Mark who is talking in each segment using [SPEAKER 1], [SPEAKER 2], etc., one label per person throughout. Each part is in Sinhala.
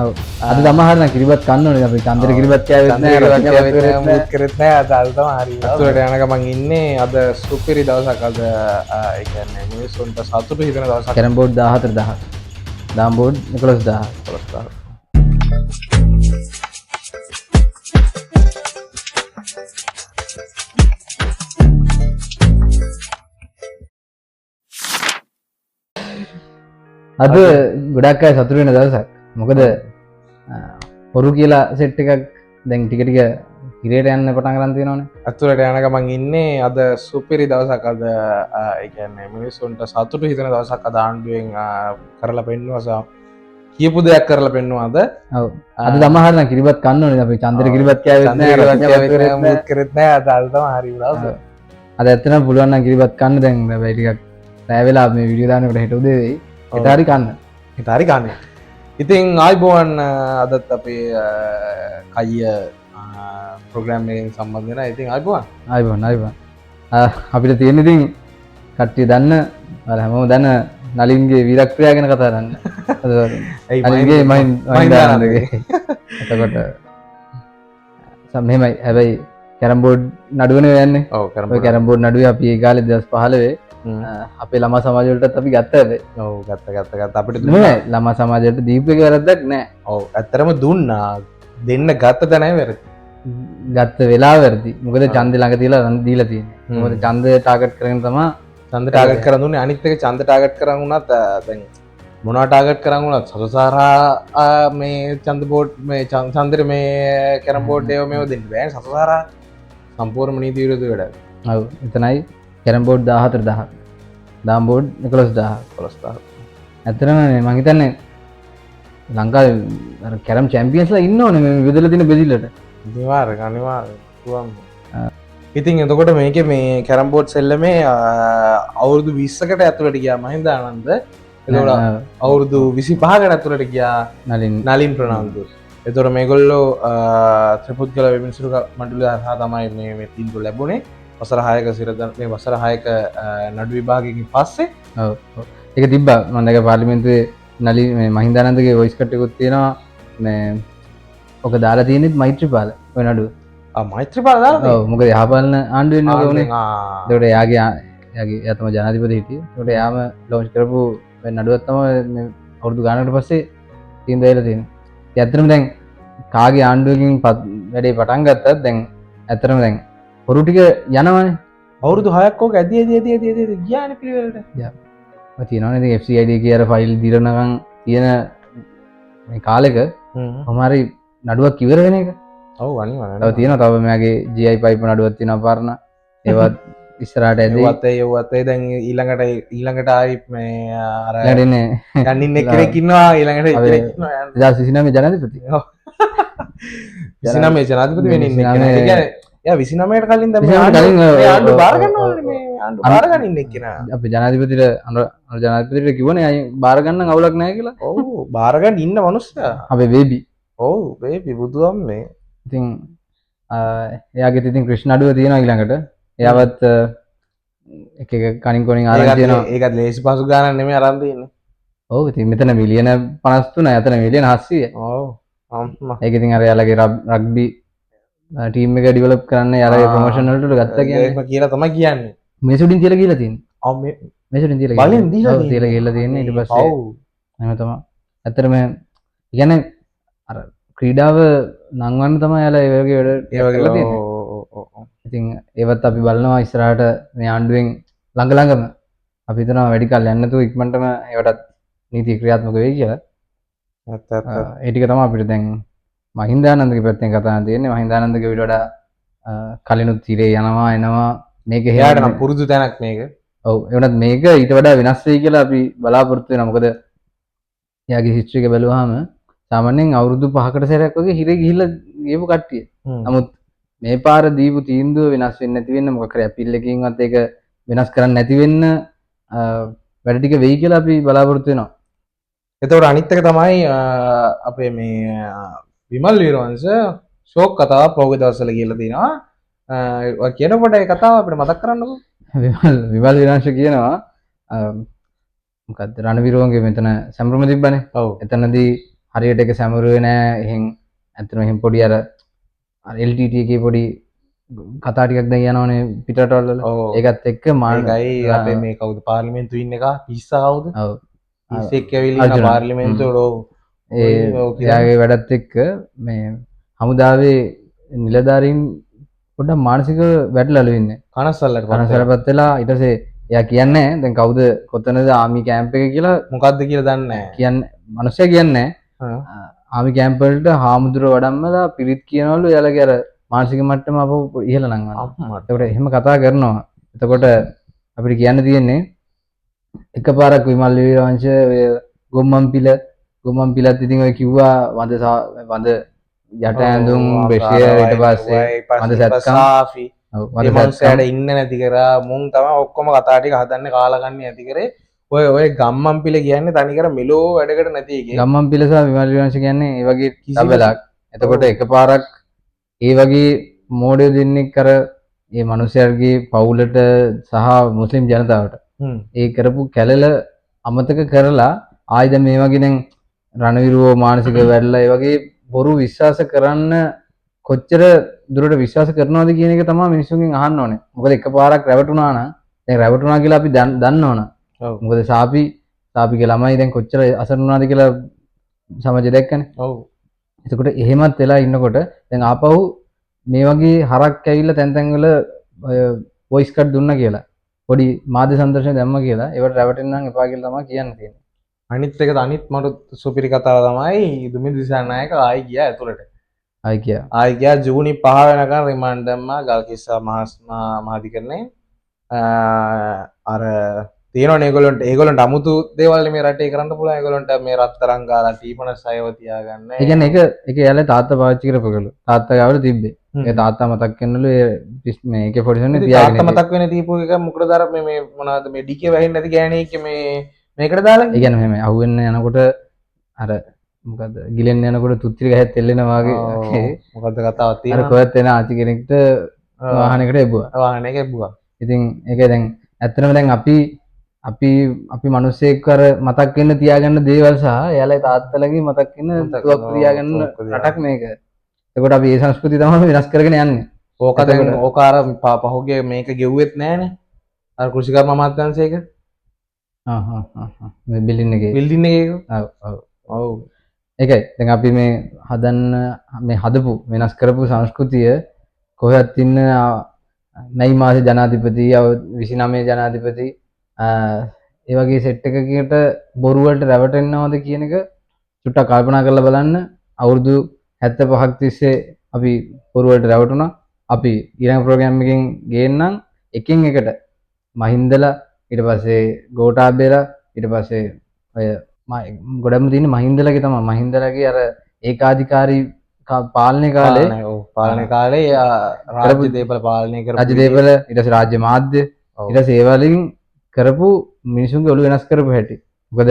[SPEAKER 1] ඔව් අද සමහර නම් කිරිබත් කන්න ඕනේ අපි චන්දර කිරිබත් කෑවෙත් නෑ
[SPEAKER 2] මුත් කරෙත් නෑ අද අද තමයි හරි අතුරට යන ගමන් ඉන්නේ අද සුපිරි දවසක් අද ඒ කියන්නේ මිනිස්සුන්ට සතුටු හිතෙන දවසක්
[SPEAKER 1] කැරම් බෝඩ් 14000 දාම් බෝඩ් 11000 අද ගොඩක් අය සතුටු වෙන දවසක් මොකද පොරු කියලා සෙට් එකක් දැන් ටික ටික ඉරේට යන්න පටන් ගන්න තියෙනවානේ
[SPEAKER 2] අතුරට යන ගමන් ඉන්නේ අද සුපිරි දවසක් අද ඒ කියන්නේ මිනිස්සුන්ට සතුටු හිතෙන දවසක් අද ආණ්ඩුවෙන් කරලා පෙන්නුවා කියපු දෙයක් කරලා පෙන්නුවා අද
[SPEAKER 1] ඔව් අද සමහර නම් කිරිබත් කන්න ඕනේ අපි චන්දර කිරිබත් කෑවෙත් නෑ
[SPEAKER 2] මුත් කරෙත් නෑ අද අද තමයි හරි දවස
[SPEAKER 1] අද ඇත්තටම පුළුවන් නම් කිරිබත් කන්න දැන් බෑ ටිකක් රෑ වෙලා මේ වීඩියෝ දානකොට හෙට උදේ වෙයි හෙට හරි කන්න
[SPEAKER 2] හෙට හරි කන්න ඉතින් ආයිබෝවන් අදත් අපේ කයිය ප්‍රෝග්‍රෑම් එකෙන් සම්බන්ධ වෙනවා ඉතින්
[SPEAKER 1] ආයිබෝවන් අපිට තියෙන ඉතින් කට්ටිය දන්න අර හැමෝම දන්න නලින්ගේ වීරක්‍රියා ගැන කතා කරන්න නලින්ගේ මහින්දානන්දගේ එතකොට මෙහෙමයි හැබැයි කැරම් බෝඩ් නඩුවනේ යන්නේ ඔය කැරම් බෝඩ් නඩුවේ අපි ඒ කාලේ 2015 අපේ ළමා සමාජ වලටත් අපි ගත්ත හැබැයි
[SPEAKER 2] ඔව් ගත්ත අපිට
[SPEAKER 1] නෙමෙයි ළමා සමාජයට දීපු එක වැරද්දක් නෑ
[SPEAKER 2] ඔව් ඇත්තරම දුන්නා දෙන්න ගත්ත තැනයි වැරදි
[SPEAKER 1] ගත්ත වෙලාව වැරදි මොකද ඡන්දේ ළඟ තියලා රන් දීලා තියෙන්නේ මොකද ඡන්දේ ටාගට් කරගෙන තමයි
[SPEAKER 2] ඡන්ද ටාගට් කරන් දුන්නේ අනිත් එක ඡන්ද ටාගට් කරන් උනත් දැන් මොනවා ටාගට් කරන් උනත් සතසාරා මේ ඡන්ද බෝඩ් මේ ඡන්දෙට මේ කැරම් බෝඩ් ඒව මේව දෙන්න බෑ සතසාරා සම්පූර්ණ නීති විරුද්ධ වැඩක්
[SPEAKER 1] ඔව් එතනයි කැරම් බෝඩ් 14000 දාම් බෝඩ් 11000 ඇත්තටම මම හිතන්නේ ලංකාවේ අර කැරම් චැම්පියන්ස්ලා ඉන්නවනේ මේ විදලා තියෙන බෙදිල්ලට
[SPEAKER 2] අනිවාර්යෙන් ඉතින් එතකොට මේකේ මේ කැරම් බෝඩ් සෙල්ලමේ අවුරුදු 20කට ඇතුළට ගියා මහින්දානන්ද එතකොට අවුරුදු 25කට ඇතුළට ගියා නලින් ප්‍රනාන්දු එතකොට මේගොල්ලෝ ත්‍රිපුද්ගල විමර්ශක මණ්ඩලය හරහා තමයි මේ තීන්දුව ලැබුණේ වසර 6ක සිරදන් මේ වසර 6ක නඩු විභාගයකින් පස්සේ
[SPEAKER 1] ඔව් ඒක තිබ්බා මම දැක පාර්ලිමේන්තුවේ නලින් මේ මහින්දානන්දගේ වොයිස් කට් එකකුත් තියෙනවා මේ ඔක දාලා තියෙනෙත් මෛත්‍රීපාල ඔය නඩුව
[SPEAKER 2] මෛත්‍රීපාල දාලා
[SPEAKER 1] ඔව් මොකද යහපාලන ආණ්ඩුව වෙන්න ඕනේ ඒකට එයාගේ එයා තමයි ජනාධිපති හිටියේ ඒකට එයාම ලොන්ච් කරපු මේ නඩුවක් තමයි මේ අවුරුදු ගානකට පස්සේ තීන්දුව දෙලා තියෙන්නේ ඒ ඇත්තටම දැන් කාගේ ආණ්ඩුවකින් වැඩේ පටන් ගත්තත් දැන් ඇත්තටම දැන් පොරු ටික යනවනේ
[SPEAKER 2] අවුරුදු 6ක් ඕක ඇදී ගියානේ පිළිවෙලට
[SPEAKER 1] තියෙනවනේ ඉතින් FCID කියලා ෆයිල් දිරනකම් තියෙන මේ කාලෙක කොහොමhari නඩුවක් ඉවර වෙන එක
[SPEAKER 2] ඔව් අනිවාර්යයෙන්
[SPEAKER 1] තව තියෙනවා තව මෙයාගේ GI පයිප් නඩුවක් තියෙනවා පාරණ ඒවත් ඉස්සරහට ඇදී
[SPEAKER 2] ඒවත් දැන් ඊළඟට ආයි මේ අර
[SPEAKER 1] ළඟින්නේ
[SPEAKER 2] යන්නින් එක්කෙනෙක් ඉන්නවා ඊළඟට එක්කෙනෙක් ඉන්නවා
[SPEAKER 1] 2029 ජනාධිපති
[SPEAKER 2] 29 ජනාධිපති වෙන්නේ ඉන්නේ ඒ කියන්නේ එයා 29ට කලින් දැන් මේ ආණ්ඩුව බාර ගන්නවනේ මේ ආණ්ඩුව බාර ගන්න ඉන්නේ කෙනා
[SPEAKER 1] අපි ජනාධිපතිට අනුර ජනාධිපතිට කිව්වනේ අය බාර ගන්න අවුලක් නැහැ කියලා
[SPEAKER 2] ඔව් බාර ගන්න ඉන්න මනුස්සයා
[SPEAKER 1] අපේ බේබි
[SPEAKER 2] ඔව් බේබි බුදුහාමේ
[SPEAKER 1] ඉතින් එයාගෙත් ඉතින් ක්‍රිෂ්ණ අඩුව තියෙනවා ඊළඟට එයාවත් එක කණින් කොණින් ආරම්භ තියෙනවා
[SPEAKER 2] ඒකත් ලේසි පහසු ගානක් නෙමෙයි අරන් තියෙන්නේ
[SPEAKER 1] ඔව් ඉතින් මෙතන මිලියන 53 අතන මිලියන 700
[SPEAKER 2] ඔව් අම්මා
[SPEAKER 1] ඒක ඉතින් අර යාලගේ රග්බි ටීම් එක ඩෙවලොප් කරන්න යාලගේ ප්‍රොමෝෂන් වලට ගත්තා කියන්නේ
[SPEAKER 2] ඒක කියලා තමයි කියන්නේ
[SPEAKER 1] මේසුඩින් තියලා ගිහලා තියෙන්නේ
[SPEAKER 2] ඔව්
[SPEAKER 1] මේසුඩින් තියලා
[SPEAKER 2] බලෙන් දීලා
[SPEAKER 1] තියලා ගිහලා තියෙන්නේ ඊට පස්සේ
[SPEAKER 2] ඔව්
[SPEAKER 1] එහෙම තමයි ඇත්තටම කියන්නේ අර ක්‍රීඩාව නංවන්න තමයි යාලා ඒ වගේ වැඩ කරලා තියෙන්නේ ඉතින් ඒවත් අපි බලනවා ඉස්සරහට මේ ආණ්ඩුවෙන් ළඟම අපි හිතනවා වැඩි කල් යන්න නැතුව ඉක්මනටම ඒවටත් නීති ක්‍රියාත්මක වෙයි කියලා. ඒ ටික තමයි අපිට දැන් මහින්දානන්දගේ පැත්තෙන් කතා කරන්න තියෙන්නේ. මහින්දානන්දගේ ඊට වඩා කලිනුත් තිරේ යනවා එනවා මේක
[SPEAKER 2] එයාට නම් පුරුදු තැනක් මේක.
[SPEAKER 1] ඔව් ඒ වුණත් මේක ඊට වඩා වෙනස් වෙයි කියලා අපි බලාපොරොත්තු වෙනවා. මොකද එයාගේ හිස්ටරි එක බැලුවාම සාමාන්‍යයෙන් අවුරුදු 5කට සැරයක් වගේ හිරේ ගිහිල්ලා ගියපු කට්ටිය. නමුත් මේ පාර දීපු තීන්දුව වෙනස් වෙන්නේ නැති වෙන්න මොකක් හරි අපීල් එකකින්වත් ඒක වෙනස් කරන්න නැති වෙන්න වැඩ ටික වෙයි කියලා අපි බලාපොරොත්තු වෙනවා.
[SPEAKER 2] එතකොට අනිත් එක තමයි අපේ මේ විමල් වීරවංශ ෂෝක් කතාව පොගේ දවස්වල කියලා තිනවා. ඔය කියනකොට ඒ කතාව අපිට මතක් කරන්නකෝ.
[SPEAKER 1] විමල් වීරවංශ කියනවා මොකද්ද රණවිරුවන්ගේ මෙතන සම්ප්‍රම තිබ්බනේ.
[SPEAKER 2] ඔව්.
[SPEAKER 1] එතනදී හරියට එක සැමරුවේ නෑ. එහෙන් ඇත්තටම එහෙන් පොඩි අර LTT එකේ පොඩි කතා ටිකක් දැන් යනවනේ පිටරටවල වල.
[SPEAKER 2] ඔව්.
[SPEAKER 1] ඒකත් එක්ක
[SPEAKER 2] ඒකයි අපේ මේ කවුද පාර්ලිමේන්තුවේ ඉන්න එක පිස්සා කවුද?
[SPEAKER 1] ඔව්.
[SPEAKER 2] පිස්සෙක් ඇවිල්ලා ඉන්න
[SPEAKER 1] අර්ජුන.
[SPEAKER 2] පාර්ලිමේන්තුවට ඔව්.
[SPEAKER 1] එයාගේ වැඩත් එක්ක මේ හමුදාවේ නිලධාරීන් පොඩ්ඩක් මානසික වැටලලු ඉන්නේ.
[SPEAKER 2] කනස්සල්ලට
[SPEAKER 1] කනසලපත් වෙලා ඊට පස්සේ එයා කියන්නේ දැන් කවුද කොතනද ආමි කැම්ප් එක කියලා
[SPEAKER 2] මොකද්ද කියලා දන්නේ නැහැ.
[SPEAKER 1] කියන්නේ මිනිස්සයා කියන්නේ ආමි කැම්ප් වලට හාමුදුරුව වඩම්මලා පිරිත් කියනවලු එයාලගේ අර මානසික මට්ටම අපෝ ඉහළ නංවනවා.
[SPEAKER 2] අම්මට.
[SPEAKER 1] එතකොට එහෙම කතා කරනවා. එතකොට අපිට කියන්න තියෙන්නේ එකපාරක් විමල් වීරවංශ ඔය ගොම්මන්පිලත් ඉතින් ඔය කිව්වා වඳ යට ඇඳුම් බෙෂය ඊට පස්සේ වඳ සැත්කම්
[SPEAKER 2] සාෆි
[SPEAKER 1] ඔව්
[SPEAKER 2] ඒ මනුස්සයාට ඉන්න නැති කරා මුන් තමයි ඔක්කොම කතා ටික හදන්නේ කාලකන්ණි ඇති කරේ ඔය ගම්මන්පිල කියන්නේ තනිකර මෙලෝ වැඩකට නැති එකේ
[SPEAKER 1] ගම්මන්පිල සහ විමල් වීරවංශ කියන්නේ ඒ වගේ තබලක්. එතකොට එකපාරක් ඒ වගේ මෝඩයෝ දෙන්නෙක් අර මේ මනුස්සයර්ගේ පවුලට සහ මුස්ලිම් ජනතාවට ඒ කරපු කැලල අමතක කරලා ආයිද මේ වගේ දැන් රණවිරුවෝ මානසික වැඩලා ඒ වගේ බොරු විශ්වාස කරන්න කොච්චර දුරට විශ්වාස කරනවද කියන එක තමයි මිනිස්සුන්ගෙන් අහන්න ඕනේ. මොකද එකපාරක් රැවටුණා නම් දැන් රැවටුණා කියලා අපි දන්නවනේ.
[SPEAKER 2] ඔව්.
[SPEAKER 1] මොකද සාපිගේ ළමයි දැන් කොච්චර අසරණුනාද කියලා සමාජය දැක්කනේ.
[SPEAKER 2] ඔව්.
[SPEAKER 1] එතකොට එහෙමත් වෙලා ඉන්නකොට දැන් ආපහු මේ වගේ හරක් ඇවිල්ලා තැන් තැන් වල වොයිස් කට් දුන්නා කියලා පොඩි මාධ්‍ය සංදර්ශන දැම්ම කියලා ඒවට රැවටෙන්න නම් එපා කියලා තමයි කියන්න තියෙන්නේ.
[SPEAKER 2] අනිත් එක අනිත් මට සුපිරි කතාව තමයි දුමින්ද දිසානායක ආයි ගියා ඇතුළට. ආයි ගියා ජූනි 5 වෙනකන් රිමාන්ඩ් දැම්මා ගල්කිස්සා මහාධිකරණේ. අර තියෙනවනේ ඒගොල්ලන්ට අමුතු දේවල් මේ රටේ කරන්න පුළුවන්. ඒගොල්ලන්ට මේ රත්තරන් ගාලා ටීපනස් අයව තියාගන්න.
[SPEAKER 1] ඒ කියන්නේ ඒක එයාලා තාත්තා පාවිච්චි කරපකලු. තාත්තා ගාවල තිබ්බේ. ඒ තාත්තා මතක් වෙනලු මේ AK 47 තියාගෙන.
[SPEAKER 2] තාත්තා මතක් වෙන දීපු එක මොකටද අර මේ මොනවද මේ ඩිකේ වැහෙන්නේ නැති ගෑණියෙක් මේ මේකට දාලා.
[SPEAKER 1] ඒ කියන්නේ මෙහෙම අහුවෙන්න යනකොට අර මොකද්ද ගිලෙන්න යනකොට තුත්තිරි ගහත් එල්ලෙනා වගේ.
[SPEAKER 2] මොකද්ද කතාවක්
[SPEAKER 1] අර
[SPEAKER 2] තියෙනවා.
[SPEAKER 1] කොහෙත් එන ආච්චි කෙනෙක්ට වාහනයකට එබුවා.
[SPEAKER 2] වාහනයක එබ්බුවා.
[SPEAKER 1] ඉතින් ඒක දැන් ඇත්තටම දැන් අපි මිනිස්සෙක් කර මතක් වෙන්න තියාගන්න දේවල් සහ එයාලා තාත්තලගේ මතක් වෙන්න තුවක් තියාගන්න රටක් මේක. එතකොට අපි මේ සංස්කෘතිය තමයි වෙනස් කරගෙන යන්නේ.
[SPEAKER 2] ඕක දැන් ඕක අර පහුගිය මේක ගෙව්වෙත් නෑනේ. අර කෘෂිකර්ම අමාත්‍යාංශයක.
[SPEAKER 1] මේ බිල්ඩින් එකේ.
[SPEAKER 2] බිල්ඩින් එකේ.
[SPEAKER 1] ඔව්. ඒකයි. දැන් අපි මේ මේ හදපු වෙනස් කරපු සංස්කෘතිය කොහෙවත් ඉන්න මැයි මාසේ ජනාධිපති 29 ජනාධිපති ඒ වගේ සෙට් එකකට බොරු වලට රැවටෙනවද කියන එක චුට්ටක් කල්පනා කරලා බලන්න. අවුරුදු 75ක් තිස්සේ අපි බොරු වලට රැවටුණා. අපි ඊළඟ ප්‍රෝග්‍රෑම් එකෙන් ගේන්නම් එකින් එකට මහින්දලා ඊට පස්සේ ගෝඨාභයලා ඊට පස්සේ ඔය ගොඩම තියෙන මහින්දලාගේ තමයි මහින්දලාගේ අර ඒකාධිකාරී පාලනය කාලේ
[SPEAKER 2] පාලනය කාලේ රාජ්‍ය දේපල පාලනය කරපු
[SPEAKER 1] රාජ්‍ය දේපල ඊට පස්සේ රාජ්‍ය මාධ්‍ය ඊට පස්සේ ඒ වලින් කරපු මිනිසුන්ගේ ඔළුව වෙනස් කරපු හැටි. මොකද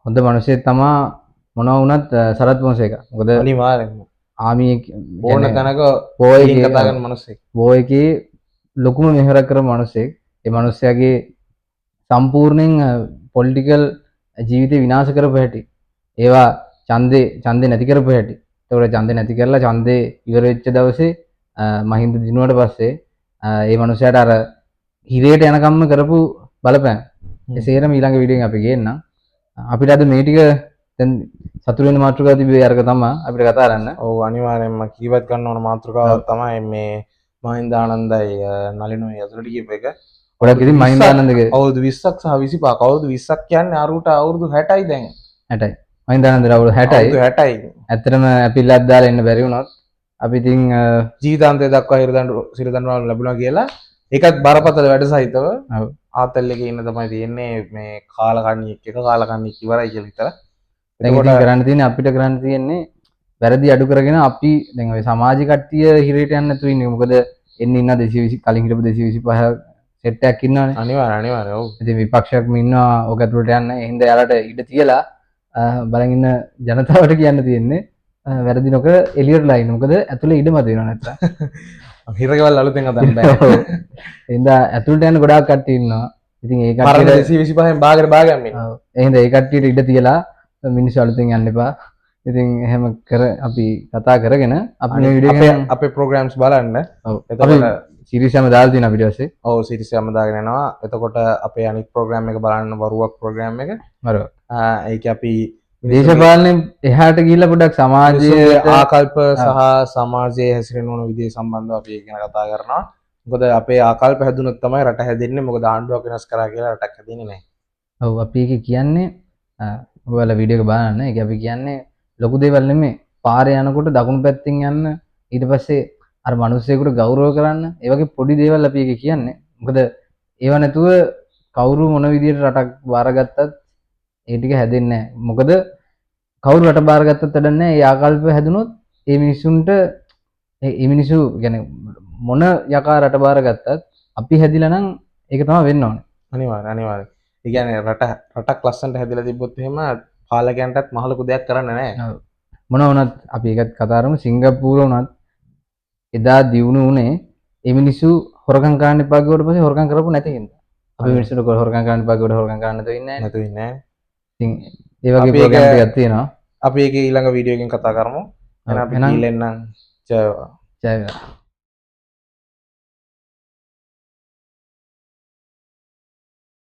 [SPEAKER 1] හොඳ මිනිස්සෙක් තමයි මොනවා වුණත් සරත් මොසේක. මොකද
[SPEAKER 2] අනිවාර්යෙන්ම
[SPEAKER 1] ආමි
[SPEAKER 2] ඕන තැනක
[SPEAKER 1] පොයි
[SPEAKER 2] කතා කරන මිනිස්සෙක්.
[SPEAKER 1] පොයිකේ ලොකුම මෙහෙවරක් කරපු මිනිස්සෙක්. ඒ මිනිස්යාගේ සම්පූර්ණයෙන් පොලිටිකල් ජීවිතේ විනාශ කරපු හැටි. ඒවා ඡන්දේ නැති කරපු හැටි. ඒතකොට ඡන්දේ නැති කරලා ඡන්දේ ඉවර වෙච්ච දවසේ මහින්ද දිනුවට පස්සේ ඒ මිනිස්යාට අර හිරේට යනකම්ම කරපු බලපෑම්. ඒ සේරම ඊළඟ වීඩියෝ එකෙන් අපි ගේන්නම්. අපිට අද මේ ටික දැන් සතුරු වෙන මාතෘකාව තිබ්බේ අරක තමයි අපිට කතා කරන්න.
[SPEAKER 2] ඔව් අනිවාර්යෙන්ම කීවත් ගන්න ඕන මාතෘකාවක් තමයි මේ මහින්දානන්දයි නලිනුයි ඇතුළට කියපු එක.
[SPEAKER 1] ගොඩක් ඉතින් මහින්දානන්දගේ
[SPEAKER 2] අවුරුදු 20ක් සහ 25ක් අවුරුදු 20ක් කියන්නේ අරුට අවුරුදු 60යි දැන්.
[SPEAKER 1] 60යි. මහින්දානන්ද අවුරුදු 60යි.
[SPEAKER 2] අවුරුදු 60යි.
[SPEAKER 1] ඇත්තටම ඇපිල්ලක් දාලා ඉන්න බැරි වුණොත් අපි ඉතින්
[SPEAKER 2] ජීවිතාන්තය දක්වා සිරදඬුවම් ලැබුණා කියලා ඒකත් බරපතල වැඩ සහිතව ආතල් එකේ ඉන්න තමයි තියෙන්නේ මේ කාලකන්ණියෙක් එක කාලකන්ණියෙක් ඉවරයි කියලා විතර.
[SPEAKER 1] එතකොට කරන්න තියෙන්නේ අපිට කරන්න තියෙන්නේ වැරදි අඩු කරගෙන අපි දැන් ඔය සමාජ කට්ටිය හිරේට යන්න නැතුව ඉන්නේ. මොකද එන්න ඉන්න 220 කලින් හිටපු 225 සෙට් එකක් ඉන්නවනේ.
[SPEAKER 2] අනිවාර්යයෙන් ඔව්.
[SPEAKER 1] ඉතින් විපක්ෂයක්ම ඉන්නවා ඔක ඇතුළට යන්න. ඒ හින්දා යාලට ඉඩ තියලා බලන් ඉන්න ජනතාවට කියන්න තියෙන්නේ වැරදි නොකර එළියටලා ඉන්න. මොකද ඇතුළේ ඉඩම තියෙනවා නැත්තම්.
[SPEAKER 2] හිරකවල් අලුතෙන් හදන්න බෑ.
[SPEAKER 1] ඒ හින්දා ඇතුළට යන ගොඩාක් කට්ටිය ඉන්නවා. ඉතින් ඒ
[SPEAKER 2] කට්ටියට 225න් බාගට බාගන්න ඉන්නවා.
[SPEAKER 1] ඒ හින්දා ඒ කට්ටියට ඉඩ තියලා මිනිස්සු අලුතෙන් යන්න එපා. ඉතින් එහෙම කර අපි කතා කරගෙන අපි මේ
[SPEAKER 2] අපේ
[SPEAKER 1] වීඩියෝ
[SPEAKER 2] අපේ ප්‍රෝග්‍රෑම්ස් බලන්න
[SPEAKER 1] එක
[SPEAKER 2] එතකොට
[SPEAKER 1] සීරීස් එකම දාලා තියෙනවා ඊට පස්සේ
[SPEAKER 2] ඔව් සිරිස් එකම දාගෙන යනවා එතකොට අපේ අනිත් ප්‍රෝග්‍රෑම් එක බලන්න වරුවක් ප්‍රෝග්‍රෑම් එක
[SPEAKER 1] අර
[SPEAKER 2] ඒක අපි
[SPEAKER 1] දේශපාලනේ එහාට ගිහිල්ලා පොඩ්ඩක් සමාජයේ
[SPEAKER 2] මිනිස්සුන්ගේ ආකල්ප සහ සමාජයේ හැසිරෙන ඕන විදිහ සම්බන්ධව අපි ඒක ගැන කතා කරනවා මොකද අපේ ආකල්ප හැදුනොත් තමයි රට හැදෙන්නේ මොකද ආණ්ඩුවක් වෙනස් කරා කියලා රටක් හැදෙන්නේ නැහැ
[SPEAKER 1] ඔව් අපි ඒක කියන්නේ ඔයාලා වීඩියෝ එක බලන්න ඒක අපි කියන්නේ ලොකු දේවල් නෙමෙයි පාරේ යනකොට දකුණු පැත්තෙන් යන්න ඊට පස්සේ අර මිනිස්සෙකුට ගෞරව කරන්න ඒ වගේ පොඩි දේවල් අපි ඒක කියන්නේ මොකද ඒව නැතුව කවුරු මොන විදියට රටක් බාරගත්තත් ඒ ටික හැදෙන්නේ නැහැ මොකද කවුරු රට බාරගත්තත් වැඩක් නැහැ ඒ ආකල්ප හැදුනොත් ඒ මිනිසුන්ට ඒ මිනිසු කියන්නේ මොන යකා රට බාරගත්තත් අපි හැදිලා නම් ඒක තමයි වෙන්න ඕනේ
[SPEAKER 2] අනිවාර්යයෙන් ඒ කියන්නේ රටක් ලස්සනට හැදිලා තිබ්බොත් එහෙම පාලකයන්ටත් මහ ලොකු දෙයක් කරන්න නැහැ
[SPEAKER 1] මොන වුණත් අපි ඒකත් කතා කරමු සිංගප්පූර වුණත් එදා දියුණු වුණේ ඒ මිනිස්සු හොරකම් කරන්න එපා කිව්වට පස්සේ හොරකම් කරපු නැති හින්දා අපි මිනිස්සුන්ට හොරකම් කරන්න එපා කිව්වට හොරකම් කරන්න නැතුව ඉන්නේ
[SPEAKER 2] නැතුව ඉන්නේ
[SPEAKER 1] ඉතින් ඒ වගේ ප්‍රෝග්‍රෑම් ටිකක් තියෙනවා
[SPEAKER 2] අපි ඒක ඊළඟ වීඩියෝ එකකින් කතා කරමු එහෙනම් අපි කීලෙන්නම් ජය
[SPEAKER 1] ජය වේවා